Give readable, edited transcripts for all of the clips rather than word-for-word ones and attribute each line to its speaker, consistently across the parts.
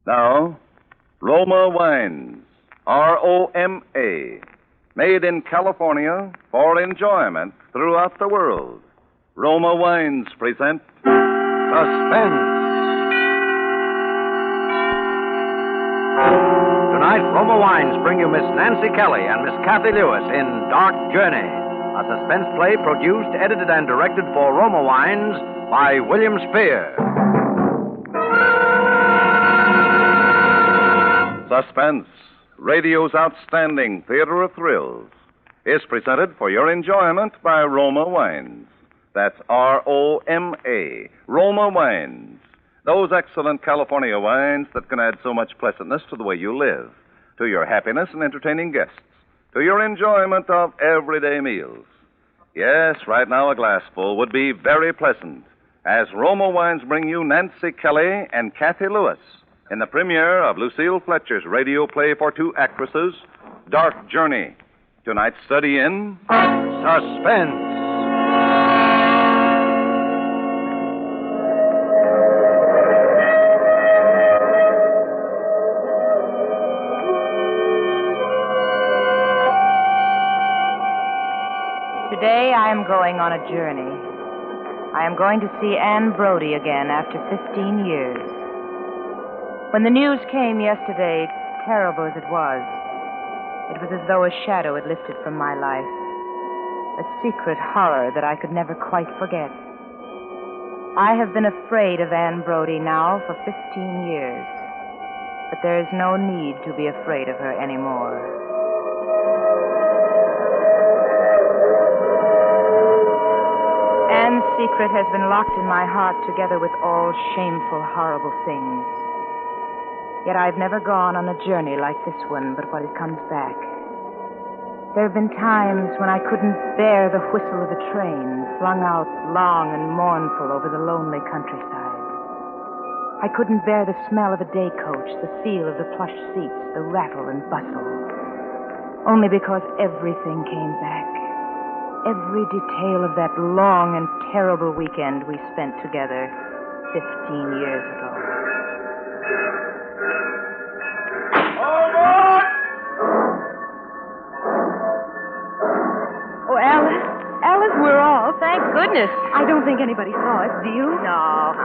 Speaker 1: Now, Roma Wines, R-O-M-A, made in California for enjoyment throughout the world. Roma Wines present Suspense.
Speaker 2: Tonight, Roma Wines bring you Miss Nancy Kelly and Miss Kathy Lewis in Dark Journey, a suspense play produced, edited, and directed for Roma Wines by William Spear.
Speaker 1: Suspense, radio's outstanding theater of thrills, is presented for your enjoyment by Roma Wines. That's R-O-M-A, Roma Wines. Those excellent California wines that can add so much pleasantness to the way you live, to your happiness in entertaining guests, to your enjoyment of everyday meals. Yes, right now a glassful would be very pleasant, as Roma Wines bring you Nancy Kelly and Kathy Lewis in the premiere of Lucille Fletcher's radio play for two actresses, Dark Journey. Tonight's study in
Speaker 2: Suspense.
Speaker 3: Today I am going on a journey. I am going to see Anne Brodie again after 15 years. When the news came yesterday, terrible as it was as though a shadow had lifted from my life. A secret horror that I could never quite forget. I have been afraid of Anne Brodie now for 15 years. But there is no need to be afraid of her anymore. Anne's secret has been locked in my heart together with all shameful, horrible things. Yet I've never gone on a journey like this one, but what it comes back. There have been times when I couldn't bear the whistle of a train, flung out long and mournful over the lonely countryside. I couldn't bear the smell of a day coach, the feel of the plush seats, the rattle and bustle. Only because everything came back. Every detail of that long and terrible weekend we spent together 15 years ago.
Speaker 4: Alice, we're off.
Speaker 3: Thank goodness.
Speaker 4: I don't think anybody saw us, do you?
Speaker 3: No.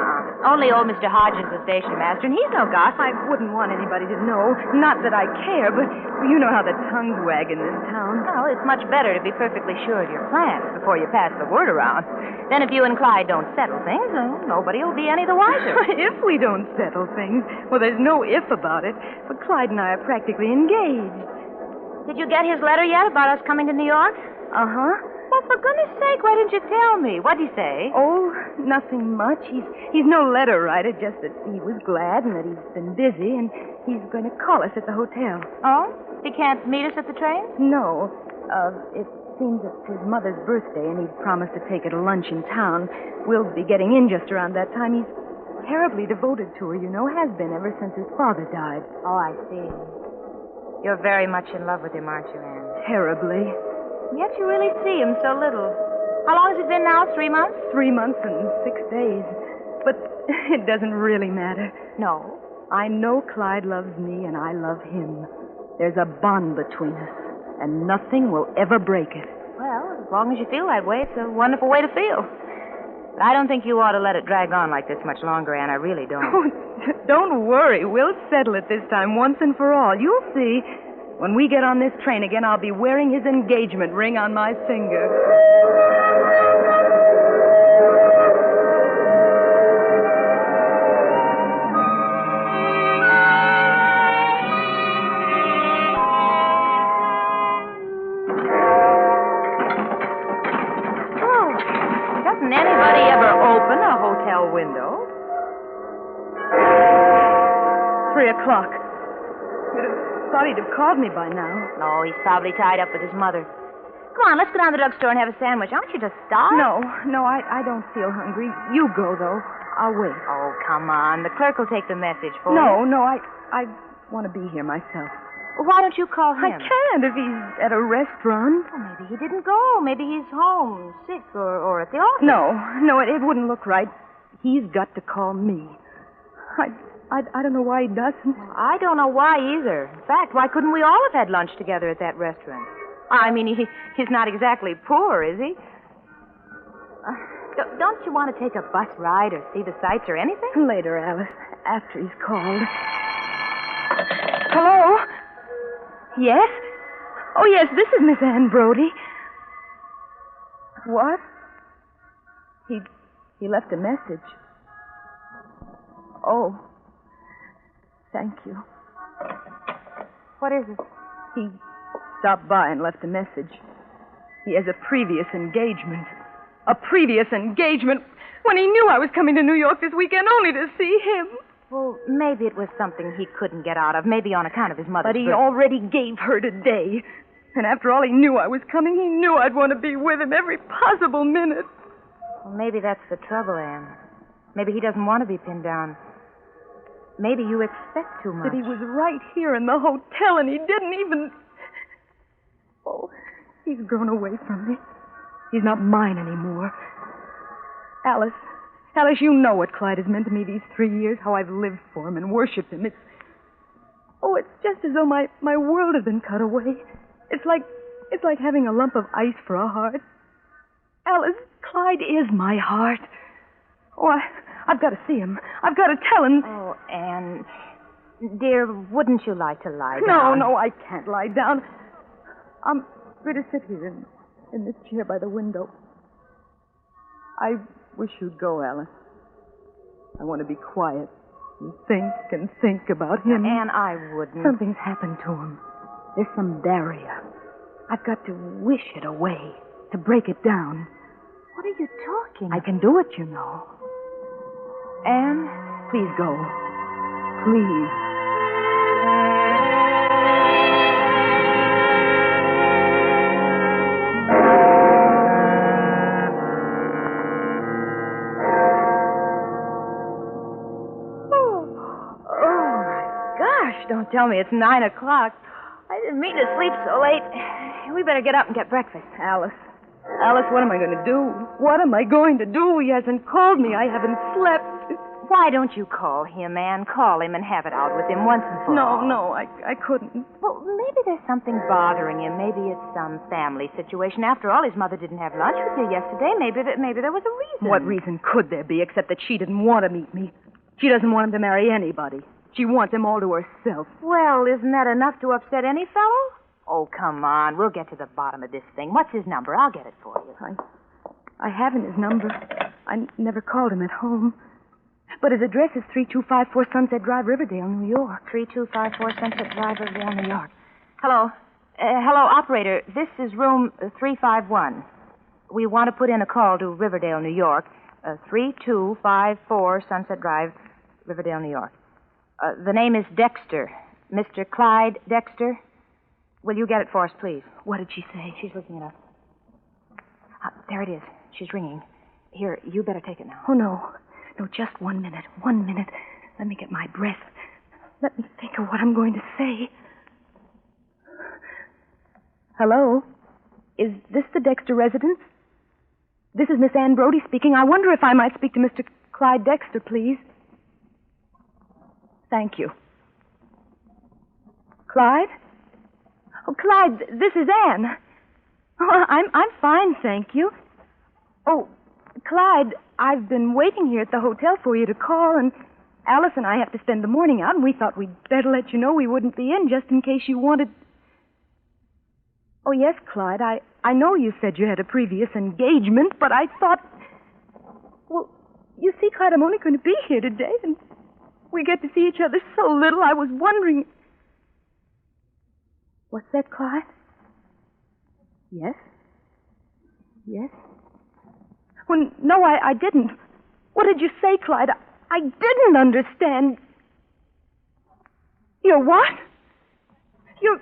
Speaker 3: Only old Mr. Hodges, the station master, and he's no gossip.
Speaker 4: I wouldn't want anybody to know. Not that I care, but you know how the tongues wag in this town.
Speaker 3: Well, it's much better to be perfectly sure of your plans before you pass the word around. Then if you and Clyde don't settle things, nobody will be any the wiser.
Speaker 4: If we don't settle things, well, there's no if about it. But Clyde and I are practically engaged.
Speaker 3: Did you get his letter yet about us coming to New York?
Speaker 4: Uh-huh.
Speaker 3: Well, for goodness sake, why didn't you tell me? What'd he say?
Speaker 4: Oh, nothing much. He's no letter writer, just that he was glad and that he's been busy, and he's going to call us at the hotel.
Speaker 3: Oh? He can't meet us at the train?
Speaker 4: No. It seems it's his mother's birthday, and he'd promised to take her to lunch in town. We'll be getting in just around that time. He's terribly devoted to her, you know, has been ever since his father died.
Speaker 3: Oh, I see. You're very much in love with him, aren't you, Anne?
Speaker 4: Terribly.
Speaker 3: Yet you really see him so little. How long has it been now? 3 months?
Speaker 4: 3 months and 6 days. But it doesn't really matter.
Speaker 3: No.
Speaker 4: I know Clyde loves me and I love him. There's a bond between us, and nothing will ever break it.
Speaker 3: Well, as long as you feel that way, it's a wonderful way to feel. But I don't think you ought to let it drag on like this much longer, Anne. I really don't.
Speaker 4: Oh, don't worry. We'll settle it this time once and for all. You'll see. When we get on this train again, I'll be wearing his engagement ring on my finger.
Speaker 3: Oh, doesn't anybody ever open a hotel window?
Speaker 4: 3 o'clock. Thought he'd have called me by now.
Speaker 3: No, he's probably tied up with his mother. Come on, let's go down to the drugstore and have a sandwich. Aren't you just starved?
Speaker 4: No, I don't feel hungry. You go, though. I'll wait.
Speaker 3: Oh, come on. The clerk will take the message for
Speaker 4: No,
Speaker 3: you.
Speaker 4: I want to be here myself.
Speaker 3: Why don't you call him?
Speaker 4: I can't if he's at a restaurant.
Speaker 3: Well, maybe he didn't go. Maybe he's home, sick, or at the office.
Speaker 4: No, it wouldn't look right. He's got to call me. I don't know why he doesn't.
Speaker 3: I don't know why either. In fact, why couldn't we all have had lunch together at that restaurant? I mean, he's not exactly poor, is he? Don't you want to take a bus ride or see the sights or anything?
Speaker 4: Later, Alice, after he's called. Hello? Yes? Oh, yes, this is Miss Ann Brody. What? He left a message. Oh. Thank you.
Speaker 3: What is it?
Speaker 4: He stopped by and left a message. He has a previous engagement. A previous engagement when he knew I was coming to New York this weekend only to see him.
Speaker 3: Well, maybe it was something he couldn't get out of, maybe on account of his mother's
Speaker 4: But he
Speaker 3: birth.
Speaker 4: already gave her today. And after all he knew I was coming, he knew I'd want to be with him every possible minute.
Speaker 3: Well, maybe that's the trouble, Anne. Maybe he doesn't want to be pinned down. Maybe you expect too much.
Speaker 4: But he was right here in the hotel, and he didn't even... Oh, he's grown away from me. He's not mine anymore. Alice, you know what Clyde has meant to me these 3 years, how I've lived for him and worshipped him. It's just as though my world had been cut away. It's like having a lump of ice for a heart. Alice, Clyde is my heart. Oh, I've got to see him. I've got to tell him.
Speaker 3: Oh, Anne, dear, wouldn't you like to lie down?
Speaker 4: No, I can't lie down. I'm going to sit here in this chair by the window. I wish you'd go, Alice. I want to be quiet and think about him.
Speaker 3: Anne, I wouldn't.
Speaker 4: Something's happened to him. There's some barrier. I've got to wish it away, to break it down.
Speaker 3: What are you talking
Speaker 4: I can do it, you know.
Speaker 3: Anne?
Speaker 4: Please go. Please.
Speaker 3: Don't tell me it's 9 o'clock. I didn't mean to sleep so late. We better get up and get breakfast.
Speaker 4: Alice, what am I going to do? What am I going to do? He hasn't called me. I haven't slept.
Speaker 3: Why don't you call him, Anne? Call him and have it out with him once and for all.
Speaker 4: No, I couldn't.
Speaker 3: Well, maybe there's something bothering him. Maybe it's some family situation. After all, his mother didn't have lunch with you yesterday. Maybe there was a reason.
Speaker 4: What reason could there be except that she didn't want to meet me? She doesn't want him to marry anybody. She wants him all to herself.
Speaker 3: Well, isn't that enough to upset any fellow? Oh, come on. We'll get to the bottom of this thing. What's his number? I'll get it for you.
Speaker 4: I haven't his number. I never called him at home. But his address is 3254 Sunset Drive, Riverdale, New York.
Speaker 3: 3254 Sunset Drive, Riverdale, New York. Hello. Hello, operator. This is room 351. We want to put in a call to Riverdale, New York. 3254 Sunset Drive, Riverdale, New York. The name is Dexter. Mr. Clyde Dexter. Will you get it for us, please?
Speaker 4: What did she say?
Speaker 3: She's looking it up. There it is. She's ringing. Here, you better take it now.
Speaker 4: Oh, no. No, just 1 minute. 1 minute. Let me get my breath. Let me think of what I'm going to say. Hello? Is this the Dexter residence? This is Miss Ann Brody speaking. I wonder if I might speak to Mr. Clyde Dexter, please. Thank you. Clyde? Oh, Clyde, this is Anne. Oh, I'm fine, thank you. Oh, Clyde, I've been waiting here at the hotel for you to call, and Alice and I have to spend the morning out, and we thought we'd better let you know we wouldn't be in just in case you wanted... Oh, yes, Clyde, I know you said you had a previous engagement, but I thought... Well, you see, Clyde, I'm only going to be here today, and we get to see each other so little, I was wondering... What's that, Clyde? Yes? Yes? Well, no, I didn't. What did you say, Clyde? I didn't understand. You're what? You're...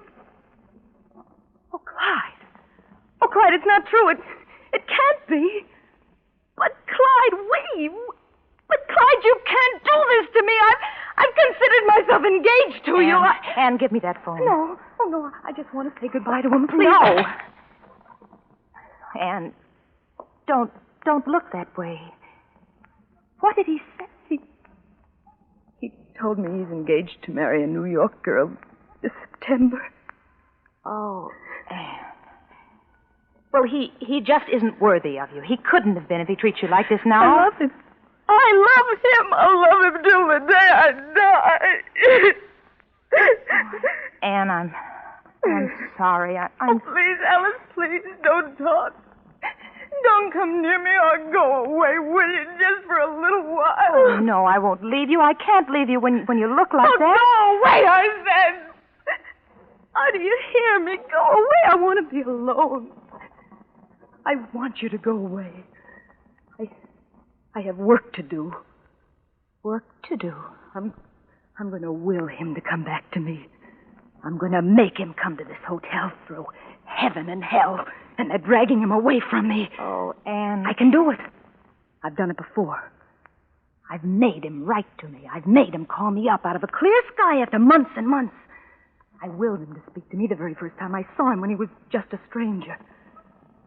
Speaker 4: Oh, Clyde. Oh, Clyde, it's not true. It can't be. But, Clyde, But, Clyde, you can't do this to me. I've considered myself engaged to you.
Speaker 3: Anne, give me that phone.
Speaker 4: No. Oh, no, I just want to say goodbye to him, please.
Speaker 3: No. Anne, don't look that way. What did he say?
Speaker 4: He told me he's engaged to marry a New York girl this September.
Speaker 3: Oh, Anne. Well, he just isn't worthy of you. He couldn't have been if he treats you like this now.
Speaker 4: I love him. I love him. I'll love him till the day I die.
Speaker 3: Anne, I'm sorry.
Speaker 4: Oh, please, Alice, please, don't talk. Don't come near me or go away, will you, just for a little while?
Speaker 3: Oh, no, I won't leave you. I can't leave you when you look like that.
Speaker 4: Go away, I said. Oh, do you hear me? Go away. I want to be alone. I want you to go away. I have work to do.
Speaker 3: Work to do?
Speaker 4: I'm going to will him to come back to me. I'm going to make him come to this hotel through heaven and hell, and they're dragging him away from me.
Speaker 3: Oh, Anne.
Speaker 4: I can do it. I've done it before. I've made him write to me. I've made him call me up out of a clear sky after months and months. I willed him to speak to me the very first time I saw him when he was just a stranger.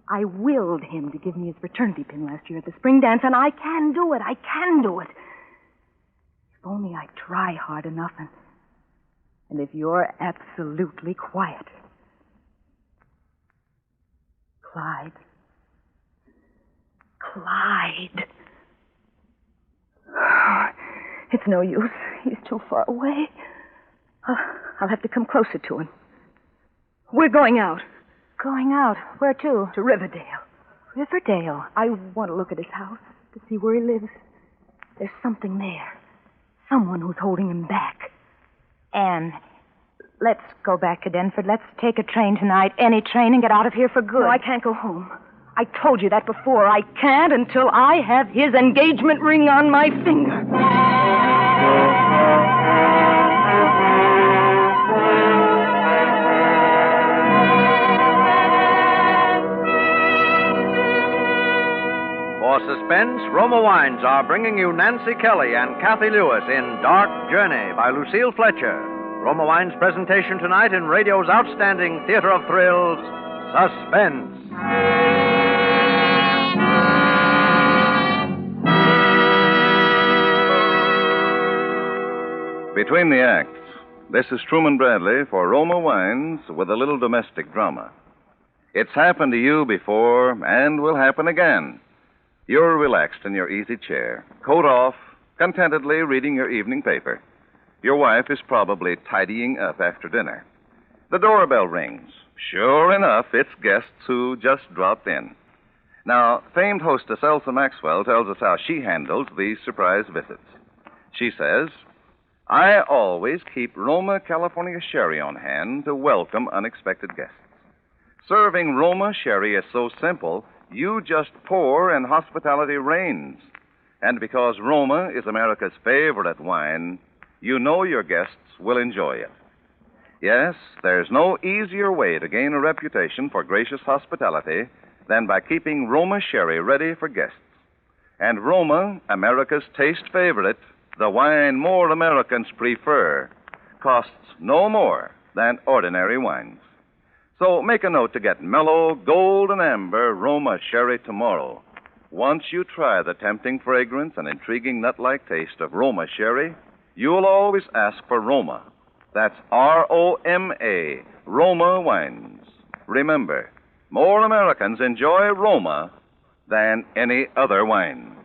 Speaker 4: I willed him to give me his fraternity pin last year at the spring dance, and I can do it. I can do it. If only I try hard enough, and if you're absolutely quiet. Clyde. It's no use. He's too far away. I'll have to come closer to him. We're going out.
Speaker 3: Going out? Where to?
Speaker 4: To Riverdale.
Speaker 3: Riverdale?
Speaker 4: I want to look at his house to see where he lives. There's something there. Someone who's holding him back.
Speaker 3: Anne, let's go back to Denford. Let's take a train tonight, any train, and get out of here for good.
Speaker 4: No, I can't go home. I told you that before. I can't until I have his engagement ring on my finger.
Speaker 2: For Suspense, Roma Wines are bringing you Nancy Kelly and Kathy Lewis in Dark Journey by Lucille Fletcher. Roma Wines' presentation tonight in radio's outstanding theater of thrills, Suspense.
Speaker 1: Between the acts, this is Truman Bradley for Roma Wines with a little domestic drama. It's happened to you before and will happen again. You're relaxed in your easy chair, coat off, contentedly reading your evening paper. Your wife is probably tidying up after dinner. The doorbell rings. Sure enough, it's guests who just dropped in. Now, famed hostess Elsa Maxwell tells us how she handles these surprise visits. She says, "I always keep Roma California sherry on hand to welcome unexpected guests. Serving Roma sherry is so simple, you just pour and hospitality reigns. And because Roma is America's favorite wine, you know your guests will enjoy it. Yes, there's no easier way to gain a reputation for gracious hospitality than by keeping Roma sherry ready for guests. And Roma, America's taste favorite, the wine more Americans prefer, costs no more than ordinary wines. So make a note to get mellow, golden amber Roma sherry tomorrow. Once you try the tempting fragrance and intriguing nut-like taste of Roma sherry, you'll always ask for Roma. That's R-O-M-A, Roma Wines. Remember, more Americans enjoy Roma than any other wine."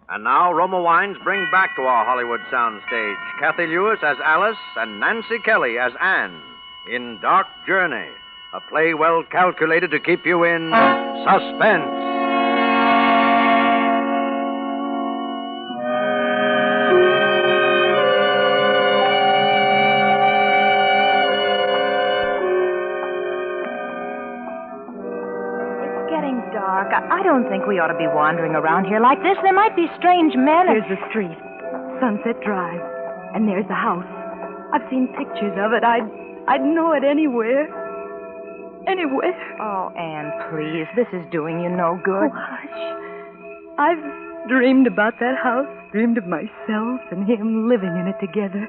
Speaker 2: And now Roma Wines bring back to our Hollywood soundstage Kathy Lewis as Alice and Nancy Kelly as Anne in Dark Journey, a play well calculated to keep you in suspense.
Speaker 3: It's getting dark. I don't think we ought to be wandering around here like this. There might be strange men.
Speaker 4: Here's the street, Sunset Drive, and there's the house. I've seen pictures of it. I'd know it anywhere. Anywhere.
Speaker 3: Oh, Anne, please. This is doing you no good.
Speaker 4: Oh, hush. I've dreamed about that house, dreamed of myself and him living in it together.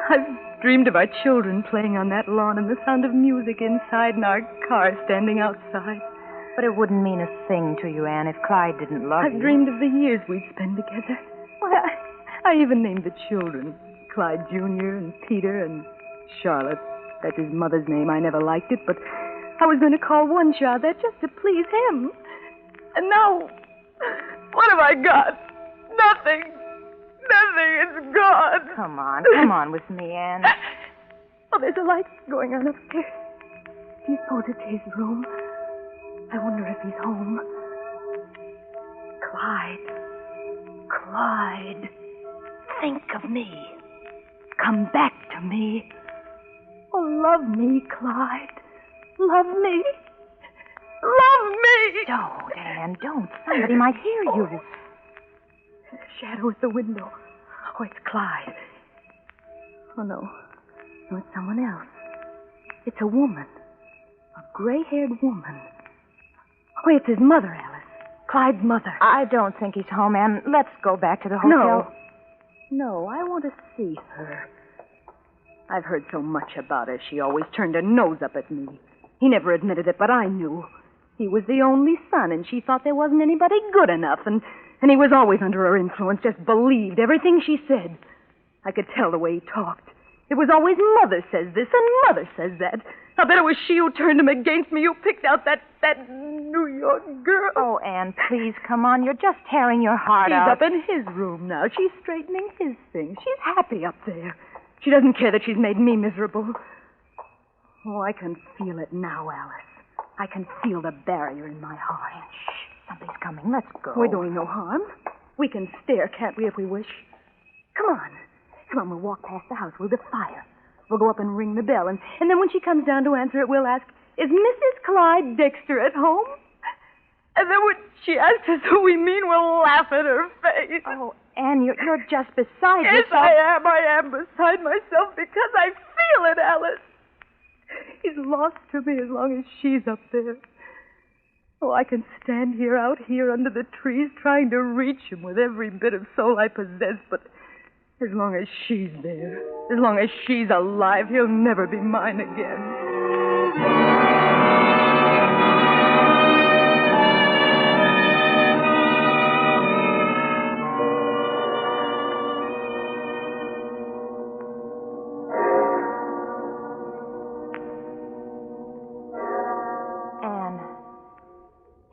Speaker 4: I've dreamed of our children playing on that lawn and the sound of music inside and our car standing outside.
Speaker 3: But it wouldn't mean a thing to you, Anne, if Clyde didn't love you.
Speaker 4: I've dreamed of the years we'd spend together. Well, I even named the children Clyde Jr. and Peter and Charlotte. That's his mother's name. I never liked it, but I was going to call one child that just to please him. And now, what have I got? Nothing. Nothing. It's gone.
Speaker 3: Come on with me, Anne.
Speaker 4: Oh, there's a light going on upstairs. Do you suppose it's his room? I wonder if he's home. Clyde. Think of me. Come back to me. Oh, love me, Clyde. Love me. Love me.
Speaker 3: Don't, Anne, don't. Somebody might hear you.
Speaker 4: There's a shadow at the window. Oh, it's Clyde. Oh, no. No, it's someone else. It's a woman. A gray-haired woman. Oh, it's his mother, Alice. Clyde's mother.
Speaker 3: I don't think he's home, Anne. Let's go back to the hotel.
Speaker 4: No, I want to see her. I've heard so much about her. She always turned her nose up at me. He never admitted it, but I knew. He was the only son, and she thought there wasn't anybody good enough, and he was always under her influence, just believed everything she said. I could tell the way he talked. It was always Mother says this and Mother says that. I bet it was she who turned him against me, who picked out that New York girl.
Speaker 3: Oh, Anne, please, come on. You're just tearing your heart out.
Speaker 4: She's up in his room now. She's straightening his things. She's happy up there. She doesn't care that she's made me miserable. Oh, I can feel it now, Alice. I can feel the barrier in my heart.
Speaker 3: Shh, something's coming. Let's go.
Speaker 4: We're doing no harm. We can stare, can't we, if we wish? Come on. Come on, we'll walk past the house. We'll defy her. We'll go up and ring the bell, and then when she comes down to answer it, we'll ask, is Mrs. Clyde Dexter at home? And then when she asks us who we mean, we'll laugh at her face.
Speaker 3: Oh, Anne, you're just beside
Speaker 4: yourself.
Speaker 3: yourself.
Speaker 4: Yes, I am beside myself because I feel it, Alice. He's lost to me as long as she's up there. Oh, I can stand here, out here under the trees, trying to reach him with every bit of soul I possess, but as long as she's there, as long as she's alive, he'll never be mine again.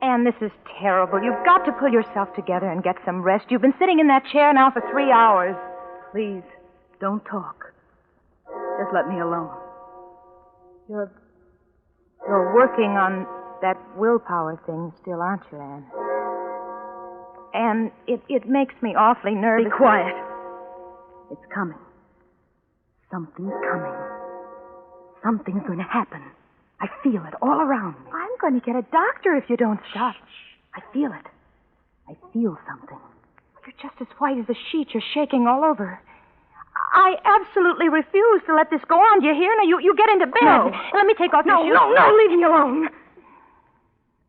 Speaker 3: Anne, this is terrible. You've got to pull yourself together and get some rest. You've been sitting in that chair now for 3 hours.
Speaker 4: Please, don't talk. Just let me alone.
Speaker 3: You're working on that willpower thing still, aren't you, Anne? And it makes me awfully nervous.
Speaker 4: Be quiet. It's coming. Something's coming. Something's going to happen. I feel it all around me.
Speaker 3: I'm going to get a doctor if you don't stop.
Speaker 4: I feel it. I feel something.
Speaker 3: You're just as white as a sheet. You're shaking all over. I absolutely refuse to let this go on. Do you hear? Now, you get into bed.
Speaker 4: No.
Speaker 3: Let me take off your shoes.
Speaker 4: No, leave me alone.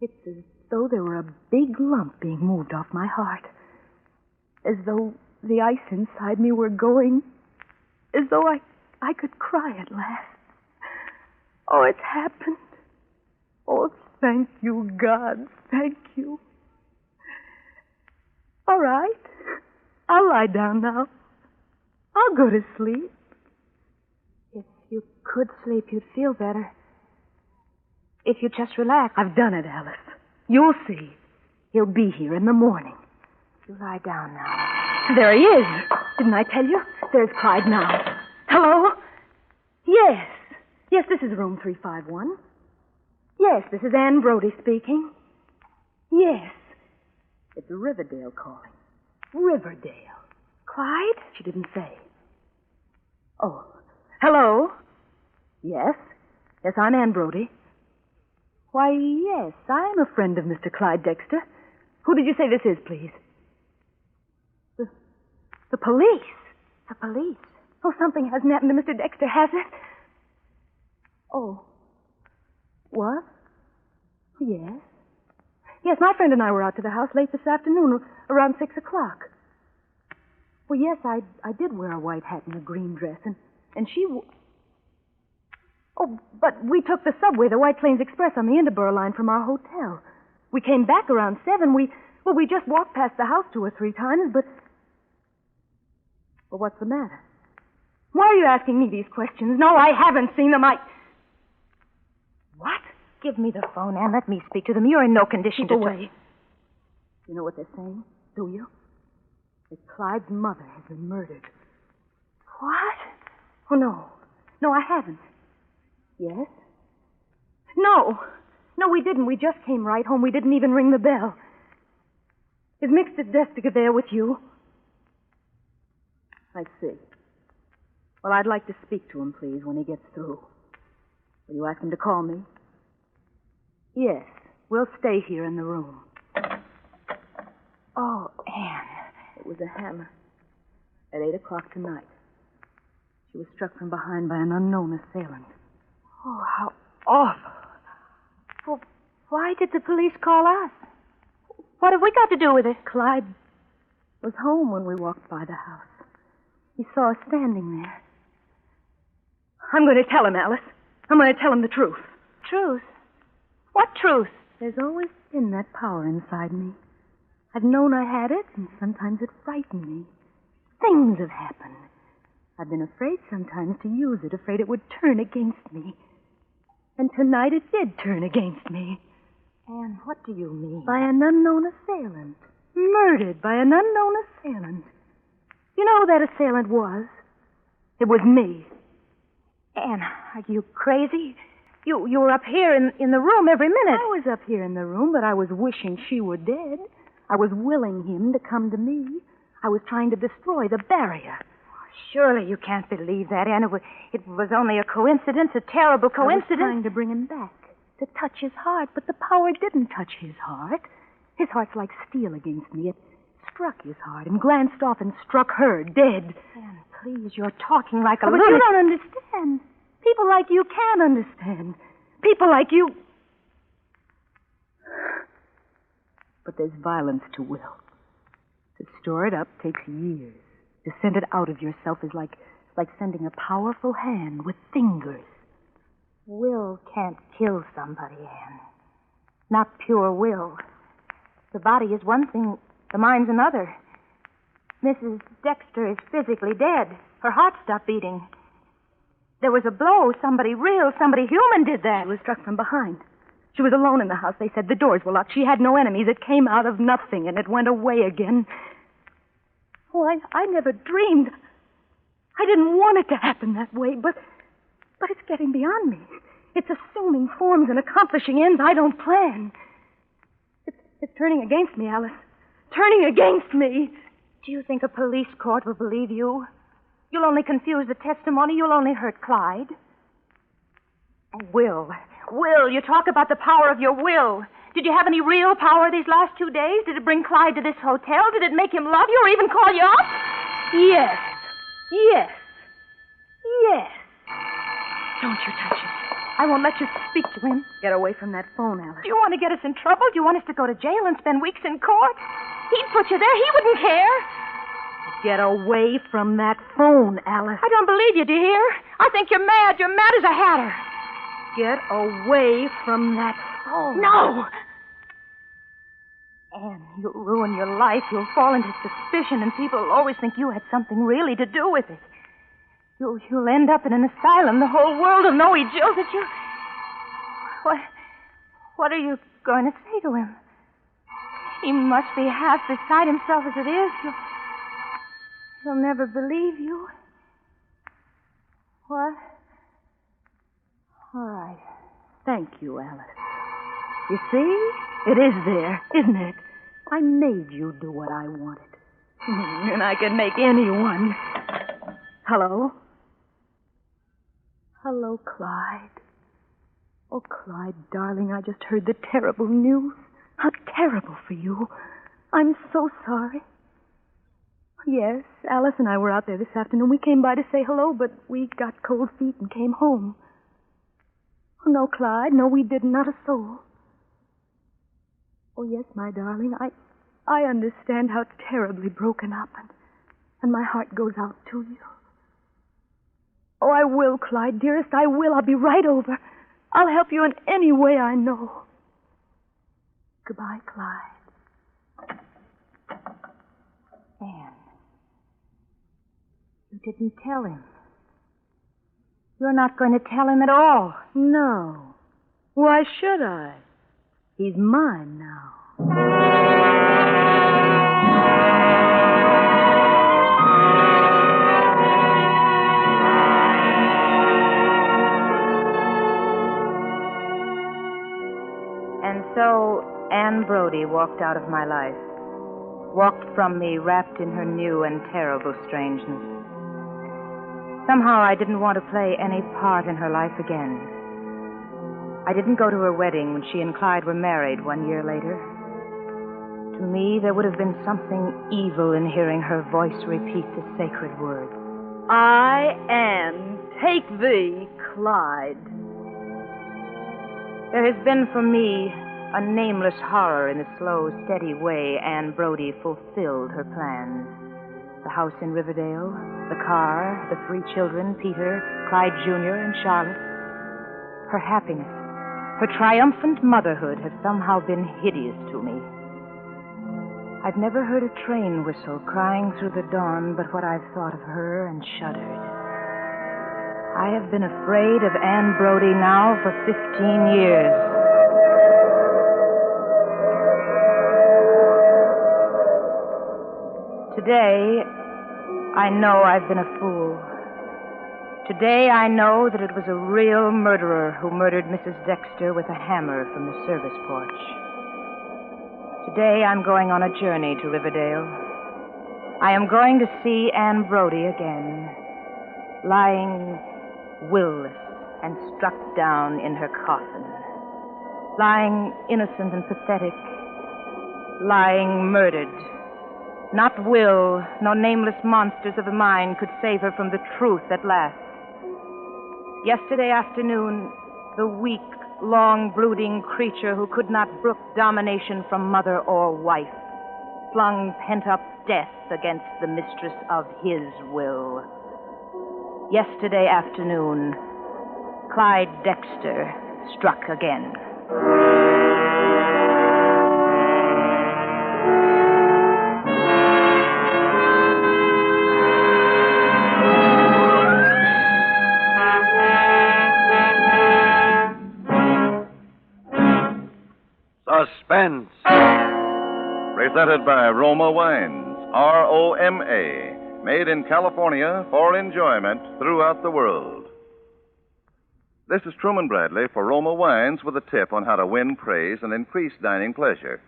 Speaker 4: It's as though there were a big lump being moved off my heart. As though the ice inside me were going. As though I could cry at last. Oh, it's happened. Oh, thank you, God. Thank you. All right. I'll lie down now. I'll go to sleep.
Speaker 3: If you could sleep, you'd feel better. If you just relax.
Speaker 4: I've done it, Alice. You'll see. He'll be here in the morning.
Speaker 3: You lie down now.
Speaker 4: There he is. Didn't I tell you? There's Clyde now. Hello? Yes. Yes, this is room 351. Yes, this is Anne Brody speaking. Yes. It's Riverdale calling. Riverdale. Clyde? She didn't say. Oh. Hello? Yes? Yes, I'm Anne Brody. Why, yes, I'm a friend of Mr. Clyde Dexter. Who did you say this is, please? The police.
Speaker 3: The police?
Speaker 4: Oh, something hasn't happened to Mr. Dexter, has it? Oh. What? Yes. Yes, my friend and I were out to the house late this afternoon, around 6 o'clock. Well, yes, I did wear a white hat and a green dress, and she... Oh, but we took the subway, the White Plains Express, on the Interborough line from our hotel. We came back around 7. We just walked past the house 2 or 3 times, but... Well, what's the matter? Why are you asking me these questions? No, I haven't seen them. What?
Speaker 3: Give me the phone, Anne. Let me speak to them. You're in no condition
Speaker 4: Keep
Speaker 3: to...
Speaker 4: away. You know what they're saying, do you? That Clyde's mother has been murdered.
Speaker 3: What?
Speaker 4: Oh, no. No, I haven't. Yes? No. No, we didn't. We just came right home. We didn't even ring the bell. Is Mr. Destiger there with you? I see. Well, I'd like to speak to him, please, when he gets through. Will you ask him to call me? Yes. We'll stay here in the room.
Speaker 3: Oh, Anne.
Speaker 4: It was a hammer. At 8 o'clock tonight. She was struck from behind by an unknown assailant.
Speaker 3: Oh, how awful. Well, why did the police call us? What have we got to do with it?
Speaker 4: Clyde was home when we walked by the house. He saw us standing there. I'm going to tell him, Alice. I'm going to tell him the truth.
Speaker 3: Truth? What truth?
Speaker 4: There's always been that power inside me. I've known I had it, and sometimes it frightened me. Things have happened. I've been afraid sometimes to use it, afraid it would turn against me. And tonight it did turn against me.
Speaker 3: Anne, what do you mean?
Speaker 4: By an unknown assailant. Murdered by an unknown assailant. You know who that assailant was? It was me.
Speaker 3: Anne, are you crazy? You were up here in the room every minute.
Speaker 4: I was up here in the room, but I was wishing she were dead. I was willing him to come to me. I was trying to destroy the barrier.
Speaker 3: Surely you can't believe that, Anne. It was only a coincidence, a terrible coincidence.
Speaker 4: I was trying to bring him back, to touch his heart, but the power didn't touch his heart. His heart's like steel against me. It struck his heart and glanced off and struck her, dead.
Speaker 3: Anne, please, you're talking like a
Speaker 4: But
Speaker 3: lunatic.
Speaker 4: you don't understand. People like you can't understand. People like you... But there's violence to will. To store it up takes years. To send it out of yourself is like sending a powerful hand with fingers.
Speaker 3: Will can't kill somebody, Anne. Not pure will. The body is one thing, the mind's another. Mrs. Dexter is physically dead. Her heart stopped beating. There was a blow. Somebody real, somebody human did that.
Speaker 4: She was struck from behind. She was alone in the house. They said the doors were locked. She had no enemies. It came out of nothing, and it went away again. Oh, I never dreamed. I didn't want it to happen that way, but it's getting beyond me. It's assuming forms and accomplishing ends I don't plan. It's turning against me, Alice. Turning against me.
Speaker 3: Do you think a police court will believe you? You'll only confuse the testimony. You'll only hurt Clyde. Oh, Will, you talk about the power of your will. Did you have any real power these last 2 days? Did it bring Clyde to this hotel? Did it make him love you or even call you up?
Speaker 4: Yes. Yes. Yes.
Speaker 3: Don't you touch him. I won't let you speak to him.
Speaker 4: Get away from that phone, Alice.
Speaker 3: Do you want to get us in trouble? Do you want us to go to jail and spend weeks in court? He'd put you there. He wouldn't care.
Speaker 4: Get away from that phone, Alice.
Speaker 3: I don't believe you, do you hear? I think you're mad. You're mad as a hatter.
Speaker 4: Get away from that phone.
Speaker 3: No! Anne, you'll ruin your life. You'll fall into suspicion, and people will always think you had something really to do with it. You'll end up in an asylum. The whole world will know he jilted you. What are you going to say to him? He must be half beside himself as it is. He'll never believe you. What? All right.
Speaker 4: Thank you, Alice. You see? It is there, isn't it? I made you do what I wanted. And I can make anyone. Hello? Hello, Clyde. Oh, Clyde, darling, I just heard the terrible news. How terrible for you. I'm so sorry. Yes, Alice and I were out there this afternoon. We came by to say hello, but we got cold feet and came home. Oh, no, Clyde. No, we didn't. Not a soul. Oh, yes, my darling. I understand how terribly broken up, and my heart goes out to you. Oh, I will, Clyde, dearest. I will. I'll be right over. I'll help you in any way I know. Goodbye, Clyde.
Speaker 3: Anne, you didn't tell him. You're not going to tell him at all.
Speaker 4: No. Why should I? He's mine now.
Speaker 3: And so Anne Brodie walked out of my life. Walked from me wrapped in her new and terrible strangeness. Somehow I didn't want to play any part in her life again. I didn't go to her wedding when she and Clyde were married 1 year later. To me, there would have been something evil in hearing her voice repeat the sacred words.
Speaker 4: I am. Take thee, Clyde.
Speaker 3: There has been for me a nameless horror in the slow, steady way Anne Brodie fulfilled her plans. The house in Riverdale, the car, the 3 children, Peter, Clyde Jr., and Charlotte. Her happiness, her triumphant motherhood have somehow been hideous to me. I've never heard a train whistle crying through the dawn but what I've thought of her and shuddered. I have been afraid of Anne Brodie now for 15 years. Today, I know I've been a fool. Today, I know that it was a real murderer who murdered Mrs. Dexter with a hammer from the service porch. Today, I'm going on a journey to Riverdale. I am going to see Anne Brodie again, lying will-less and struck down in her coffin, lying innocent and pathetic, lying murdered. Not will, nor nameless monsters of the mind could save her from the truth at last. Yesterday afternoon, the weak, long-brooding creature who could not brook domination from mother or wife flung pent-up death against the mistress of his will. Yesterday afternoon, Clyde Dexter struck again.
Speaker 2: Suspense.
Speaker 1: Presented by Roma Wines, R-O-M-A, made in California for enjoyment throughout the world. This is Truman Bradley for Roma Wines with a tip on how to win praise and increase dining pleasure.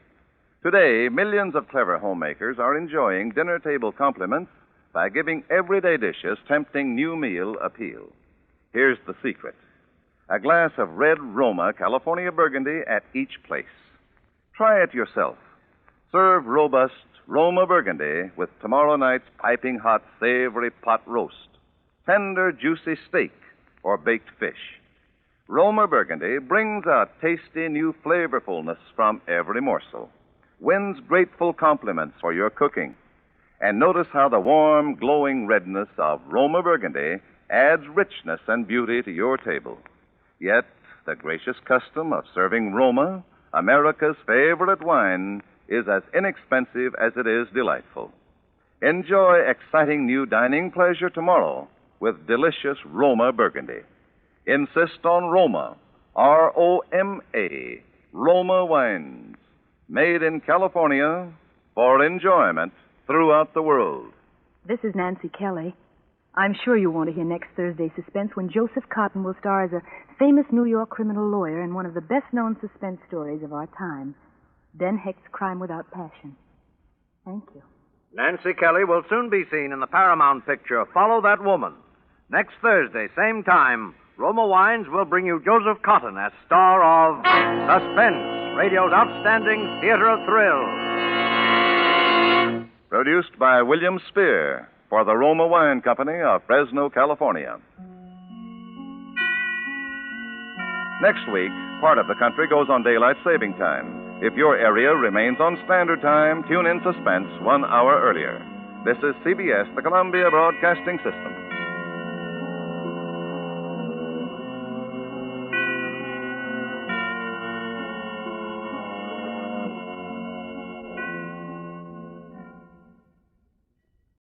Speaker 1: Today, millions of clever homemakers are enjoying dinner table compliments by giving everyday dishes tempting new meal appeal. Here's the secret. A glass of red Roma California Burgundy at each place. Try it yourself. Serve robust Roma Burgundy with tomorrow night's piping hot, savory pot roast, tender, juicy steak, or baked fish. Roma Burgundy brings out tasty new flavorfulness from every morsel, wins grateful compliments for your cooking. And notice how the warm, glowing redness of Roma Burgundy adds richness and beauty to your table. Yet, the gracious custom of serving Roma, America's favorite wine, is as inexpensive as it is delightful. Enjoy exciting new dining pleasure tomorrow with delicious Roma Burgundy. Insist on Roma, R-O-M-A, Roma Wines, made in California for enjoyment throughout the world.
Speaker 4: This is Nancy Kelly. I'm sure you want to hear next Thursday's Suspense when Joseph Cotton will star as a famous New York criminal lawyer in one of the best-known suspense stories of our time, Ben Hecht's Crime Without Passion. Thank you.
Speaker 2: Nancy Kelly will soon be seen in the Paramount picture, Follow That Woman. Next Thursday, same time, Roma Wines will bring you Joseph Cotton as star of Suspense, radio's outstanding theater of thrills.
Speaker 1: Produced by William Spear for the Roma Wine Company of Fresno, California. Next week, part of the country goes on daylight saving time. If your area remains on standard time, tune in Suspense 1 hour earlier. This is CBS, the Columbia Broadcasting System.